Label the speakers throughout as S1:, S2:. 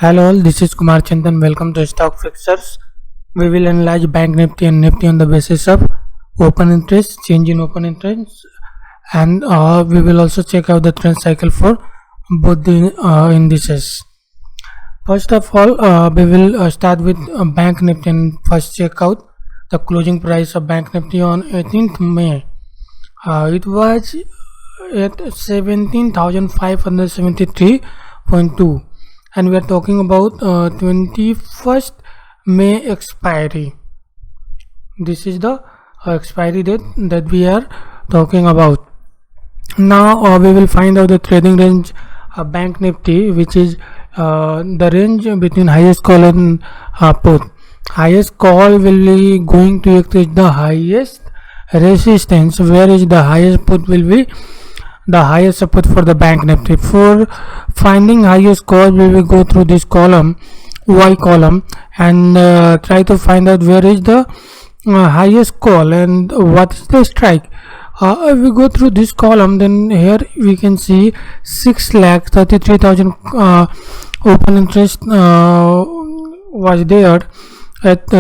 S1: Hello all, this is Kumar Chandan. Welcome to Stock Fixers. We will analyze Bank Nifty and Nifty on the basis of open interest, change in open interest, and we will also check out the trend cycle for both the indices. First of all, we will start with Bank Nifty and first check out the closing price of Bank Nifty on 18th May. It was at 17,573.2. and we are talking about 21st May expiry. This is the expiry date that we are talking about. Now we will find out the trading range of Bank Nifty, which is the range between highest call and put. Highest call will be going to exceed the highest resistance, whereas the highest put will be the highest support for the Bank Nifty. For finding highest call, we will go through this column, Y column, and try to find out where is the highest call and what is the strike. If we go through this column, then here we can see 6,33,000 open interest was there at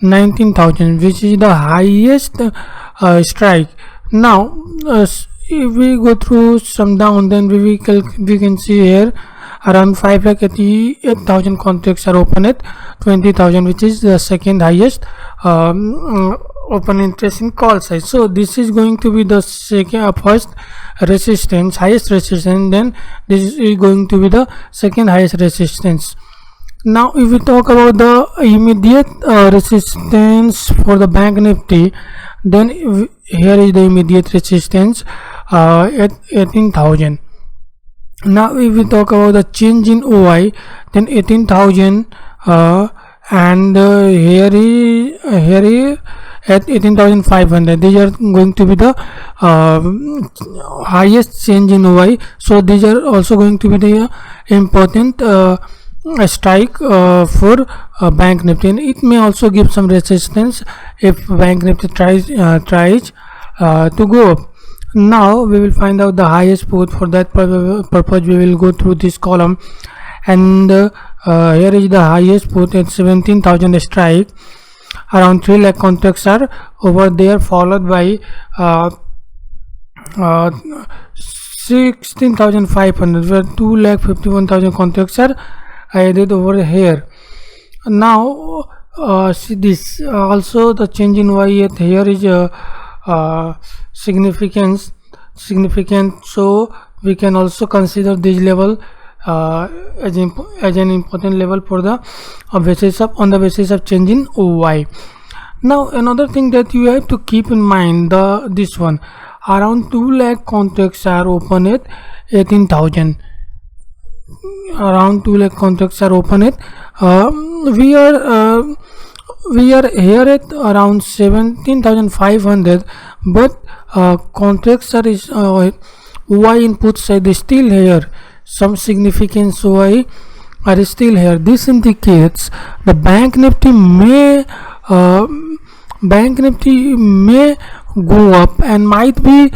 S1: 19,000, which is the highest strike. Now if we go through some down, then we can see here around 5,88,000 contracts are open at 20,000, which is the second highest open interest in call size. So this is going to be the first resistance, highest resistance, then this is going to be the second highest resistance. Now if we talk about the immediate resistance for the Bank Nifty, then here is the immediate resistance at 18,000. Now if we talk about the change in OI, then 18,000 and here is at 18,500. These are going to be the highest change in OI, so these are also going to be the important strike for Bank Nifty, and it may also give some resistance if Bank Nifty tries to go up. Now we will find out the highest put. For that purpose we will go through this column, and here is the highest put at 17,000 strike. Around 3 lakh contracts are over there, followed by 16,500, where 2,51,000 contracts are added over here. Now see this also the change in Y at here is significant, so we can also consider this level as an important level for the on the basis of change in OY. Now another thing that you have to keep in mind, this one, around 2 lakh contracts are open at 18,000. Around 2 lakh contracts are open at we are here at around 17,500, but contracts are OI input side is still here. Some significance OI are still here. This indicates the Bank Nifty may go up, and might be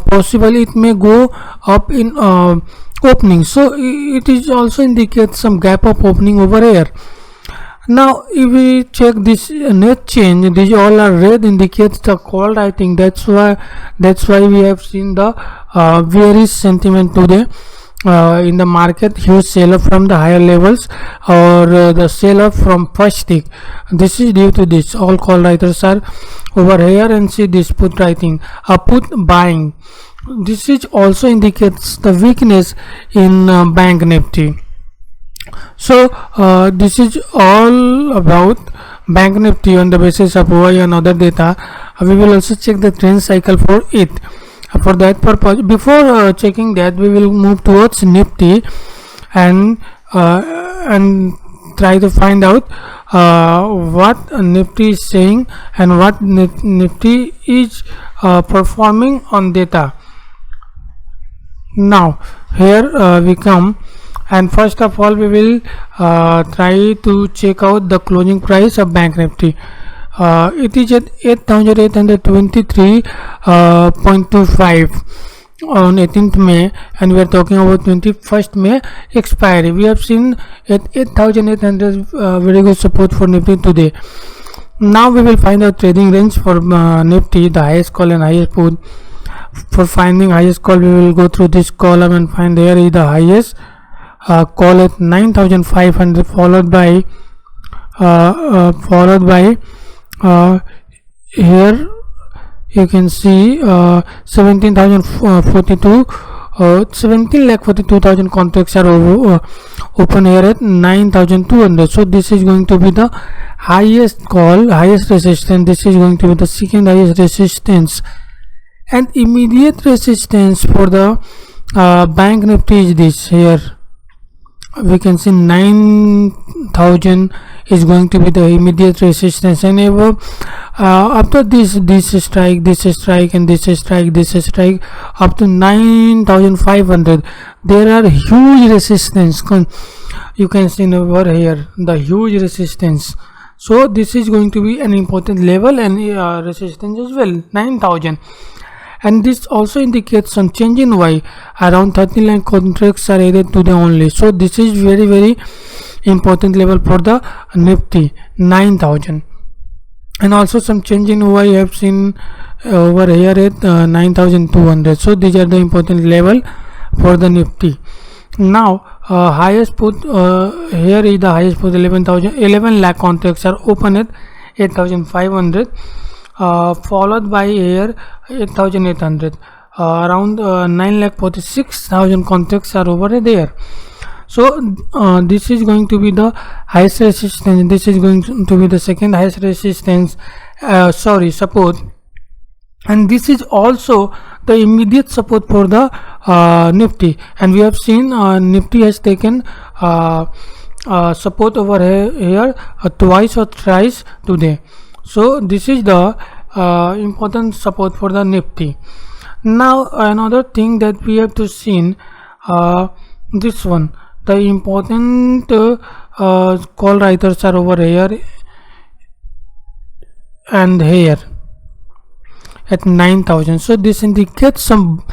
S1: possible it may go up in opening, so it is also indicates some gap of opening over here. Now if we check this net change, these all are red, indicates the call writing. That's why we have seen the bearish sentiment today in the market, huge sell off from the higher levels, or the sell off from first tick. This is due to this. All call writers are over here, and see this put writing, put buying. This is also indicates the weakness in Bank Nifty. So this is all about Bank Nifty on the basis of OI and other data. We will also check the trend cycle for it. For that purpose, before checking that, we will move towards Nifty and try to find out what Nifty is saying and what Nifty is performing on data. Now here we come, and first of all we will try to check out the closing price of Bank Nifty. It is at 8,823.25. on 18th May, and we are talking about 21st May expiry. We have seen at 8,800 very good support for Nifty today. Now we will find out trading range for Nifty, the highest call and highest put. For finding highest call, we will go through this column and find there is the highest call at 9,500, followed by here you can see 17,042 17,42,000 contracts are open here at 9,200. So this is going to be the highest call, highest resistance. This is going to be the second highest resistance, and immediate resistance for the bank Nifty is this here. We can see 9,000 is going to be the immediate resistance, and after this strike, and this strike up to 9,500, there are huge resistance. You can see over here the huge resistance. So this is going to be an important level and resistance as well, 9,000. And this also indicates some change in Y. Around 39 contracts are added to the only. So this is very important level for the Nifty, 9,000. And also some change in Y I have seen over here at 9,200. So these are the important level for the Nifty. Now highest put here is the highest put 11 lakh contracts are open at 8,500. Followed by here 8,800, around 9,46,000 contracts are over there. So this is going to be the highest resistance. This is going to be the second highest resistance, support, and this is also the immediate support for the Nifty. And we have seen Nifty has taken support over here twice or thrice today. So this is the important support for the Nifty. Now another thing that we have to see, this one, the important call writers are over here and here at 9,000. So this indicates some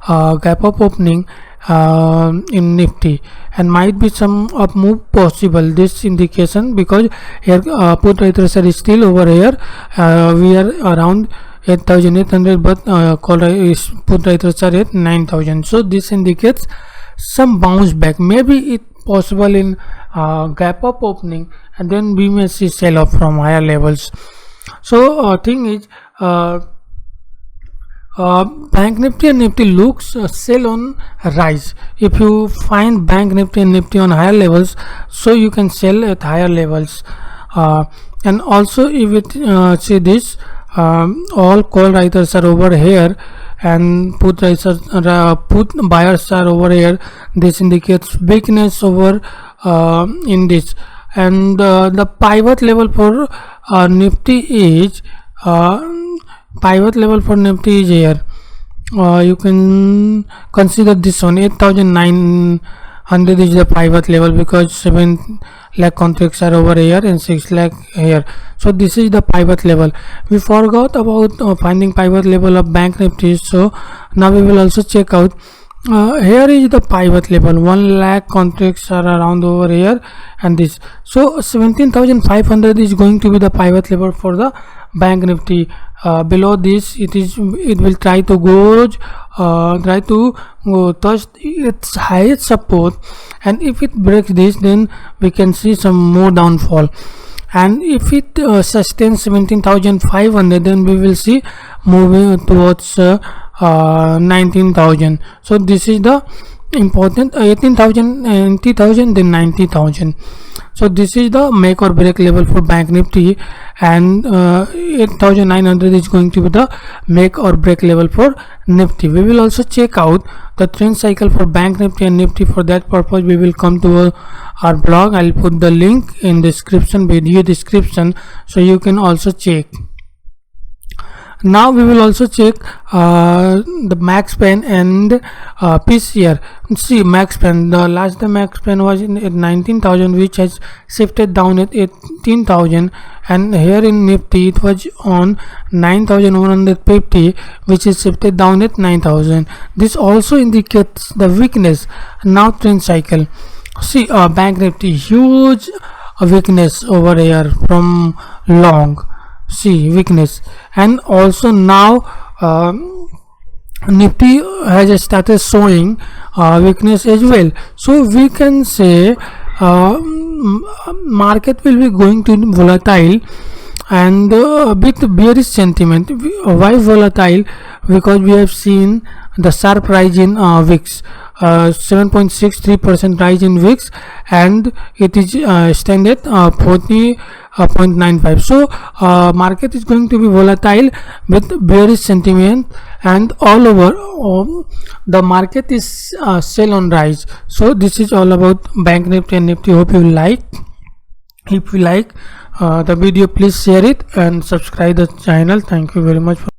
S1: gap up opening in Nifty, and might be some up move possible, this indication, because here put writers are still over here. We are around 8,800, but put writers are at 9,000. So this indicates some bounce back, maybe it possible in gap up opening, and then we may see sell off from higher levels. So thing is, Bank Nifty and Nifty looks sell on rise. If you find Bank Nifty and Nifty on higher levels, so you can sell at higher levels. And also if it see this, all call writers are over here and put buyers are over here. This indicates weakness over in this, and the pivot level for Nifty is here. You can consider this one, 8,900 is the pivot level, because 7 lakh contracts are over here and 6 lakh here. So this is the pivot level. We forgot about finding pivot level of Bank Nifty, so now we will also check out. Here is the pivot level, 1 lakh contracts are around over here, and this, so 17,500 is going to be the pivot level for the Bank Nifty. Below this, it will try to go touch its highest support, and if it breaks this, then we can see some more downfall. And if it sustains 17,500, then we will see moving towards 19,000. So this is the important 18,000, 90,000, then 90,000. So this is the make or break level for Bank Nifty, and 8,900 is going to be the make or break level for Nifty. We will also check out the trend cycle for Bank Nifty and Nifty. For that purpose, we will come to our blog. I'll put the link in description, video description, so you can also check. Now we will also check the max span and PCR. See, max span, the last the max span was at 19,000, which has shifted down at 18,000, and here in Nifty it was on 9,150, which is shifted down at 9,000. This also indicates the weakness. Now trend cycle. See, Bank Nifty, huge weakness over here from long. See, weakness. And also now Nifty has started showing weakness as well. So we can say market will be going to be volatile and with bearish sentiment. Why volatile? Because we have seen the sharp rise in VIX, 7.63% rise in VIX, and it is stand at 40.95. So market is going to be volatile with bearish sentiment, and all over the market is sell on rise. So this is all about Bank Nifty and Nifty. Hope you like. If you like the video, please share it and subscribe the channel. Thank you very much for